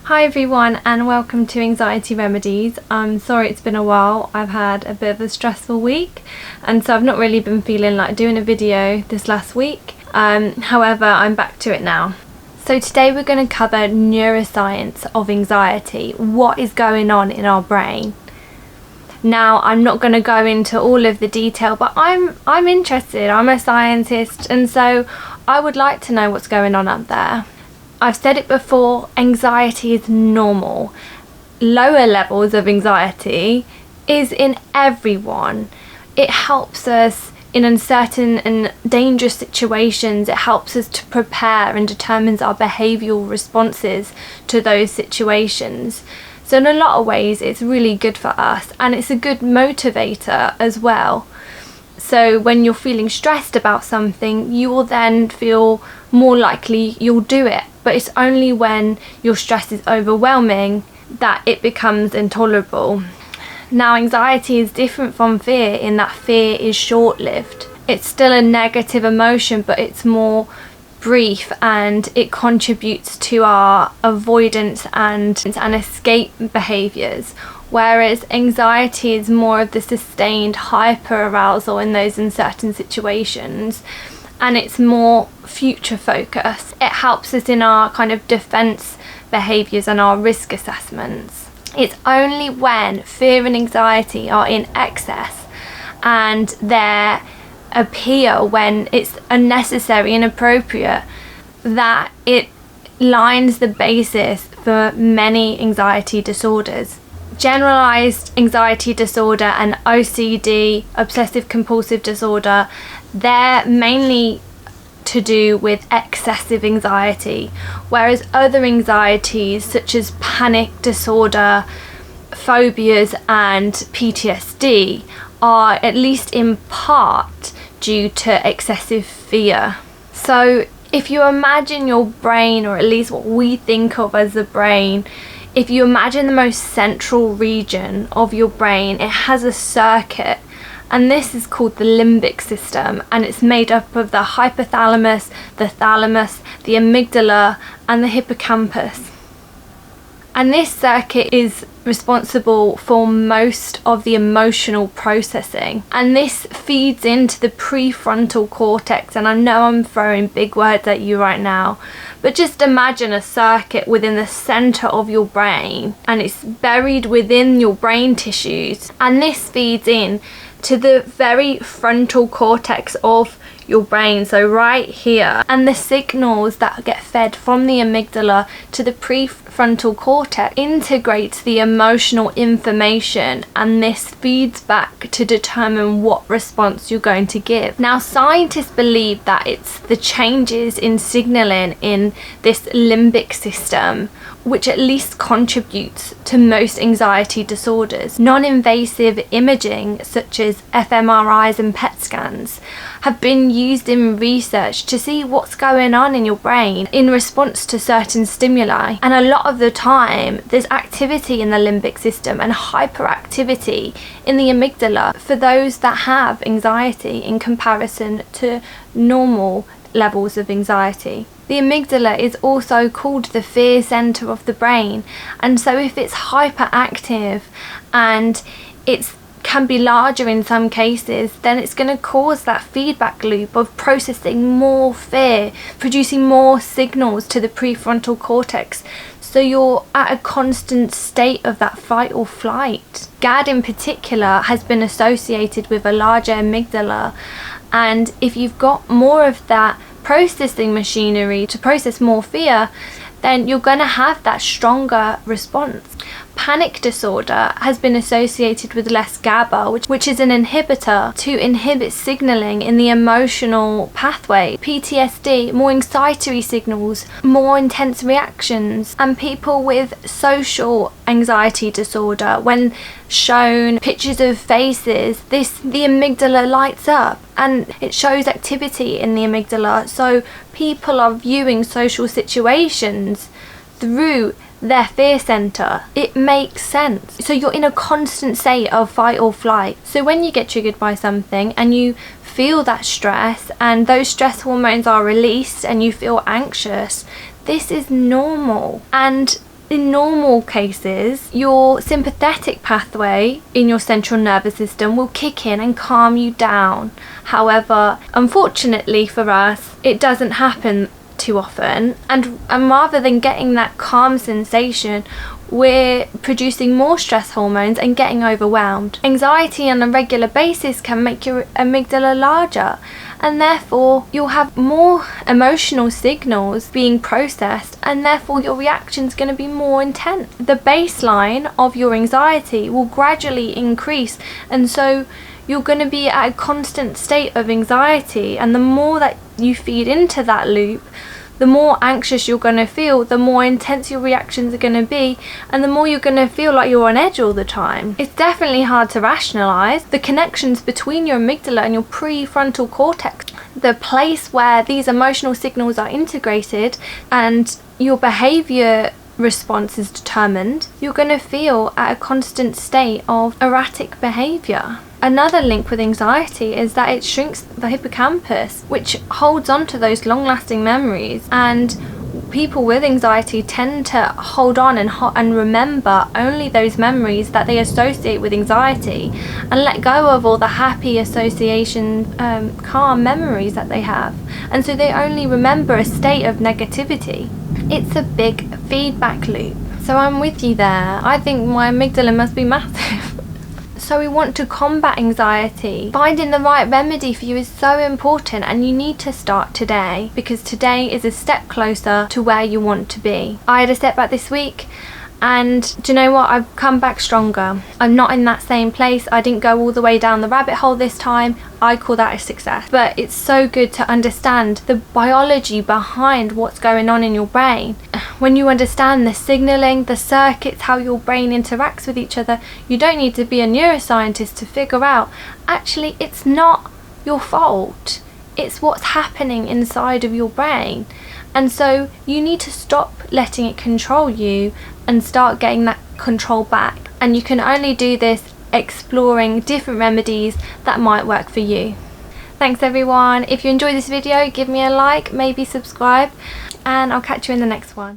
Hi everyone and welcome to Anxiety Remedies. I'm sorry it's been a while. I've had a bit of a stressful week and so I've not really been feeling like doing a video this last week. However, I'm back to it now. So today we're going to cover neuroscience of anxiety. What is going on in our brain? Now, I'm not going to go into all of the detail, but I'm interested. I'm a scientist and so I would like to know what's going on up there. I've said it before, anxiety is normal. Lower levels of anxiety is in everyone. It helps us in uncertain and dangerous situations. It helps us to prepare and determines our behavioural responses to those situations. So in a lot of ways it's really good for us and it's a good motivator as well. So when you're feeling stressed about something, you will then feel more likely you'll do it. But it's only when your stress is overwhelming that it becomes intolerable. Now, anxiety is different from fear in that fear is short-lived. It's still a negative emotion, but it's more brief and it contributes to our avoidance and escape behaviours. Whereas anxiety is more of the sustained hyper-arousal in those uncertain situations. And it's more future focused. It helps us in our kind of defense behaviors and our risk assessments. It's only when fear and anxiety are in excess and they appear when it's unnecessary and inappropriate that it lines the basis for many anxiety disorders. Generalized anxiety disorder and OCD, obsessive compulsive disorder, they're mainly to do with excessive anxiety, whereas other anxieties such as panic disorder, phobias and PTSD are at least in part due to excessive fear. So if you imagine your brain, or at least what we think of as the brain, if you imagine the most central region of your brain, it has a circuit, and this is called the limbic system, and it's made up of the hypothalamus, the thalamus, the amygdala and the hippocampus. And this circuit is responsible for most of the emotional processing, and this feeds into the prefrontal cortex. And I know I'm throwing big words at you right now, but just imagine a circuit within the center of your brain and it's buried within your brain tissues, and this feeds in to the very frontal cortex of your brain, so right here, and the signals that get fed from the amygdala to the prefrontal cortex integrates the emotional information, and this feeds back to determine what response you're going to give. Now, scientists believe that it's the changes in signaling in this limbic system which at least contributes to most anxiety disorders. Non-invasive imaging such as fMRIs and PET scans have been used in research to see what's going on in your brain in response to certain stimuli, and a lot of the time there's activity in the limbic system and hyperactivity in the amygdala for those that have anxiety in comparison to normal levels of anxiety. The amygdala is also called the fear center of the brain, and so if it's hyperactive and it can be larger in some cases, then it's going to cause that feedback loop of processing more fear, producing more signals to the prefrontal cortex. So you're at a constant state of that fight or flight. GAD in particular has been associated with a larger amygdala, and if you've got more of that processing machinery to process more fear, then you're going to have that stronger response. Panic disorder has been associated with less GABA, which is an inhibitor to inhibit signaling in the emotional pathway. PTSD, more anxiety signals, more intense reactions, and people with social anxiety disorder, when shown pictures of faces, the amygdala lights up and it shows activity in the amygdala. So people are viewing social situations through their fear center. It makes sense. So you're in a constant state of fight or flight. So when you get triggered by something and you feel that stress and those stress hormones are released and you feel anxious, this is normal. And in normal cases, your sympathetic pathway in your central nervous system will kick in and calm you down. However, unfortunately for us, it doesn't happen too often, and rather than getting that calm sensation, we're producing more stress hormones and getting overwhelmed. Anxiety on a regular basis can make your amygdala larger, and therefore you'll have more emotional signals being processed, and therefore your reaction's going to be more intense. The baseline of your anxiety will gradually increase, and so you're going to be at a constant state of anxiety, and the more that you feed into that loop, the more anxious you're going to feel, the more intense your reactions are going to be, and the more you're going to feel like you're on edge all the time. It's definitely hard to rationalize. The connections between your amygdala and your prefrontal cortex, the place where these emotional signals are integrated and your behavior response is determined, you're going to feel at a constant state of erratic behavior. Another link with anxiety is that it shrinks the hippocampus, which holds on to those long-lasting memories, and people with anxiety tend to hold on and remember only those memories that they associate with anxiety, and let go of all the happy association, calm memories that they have, and so they only remember a state of negativity. It's a big feedback loop. So I'm with you there. I think my amygdala must be massive. So we want to combat anxiety. Finding the right remedy for you is so important, and you need to start today, because today is a step closer to where you want to be. I had a setback this week, and do you know what? I've come back stronger. I'm not in that same place. I didn't go all the way down the rabbit hole this time. I call that a success. But it's so good to understand the biology behind what's going on in your brain. When you understand the signaling, the circuits, how your brain interacts with each other, you don't need to be a neuroscientist to figure out, actually, it's not your fault. It's what's happening inside of your brain. And so you need to stop letting it control you and start getting that control back. And you can only do this exploring different remedies that might work for you. Thanks everyone. If you enjoyed this video, give me a like, maybe subscribe, and I'll catch you in the next one.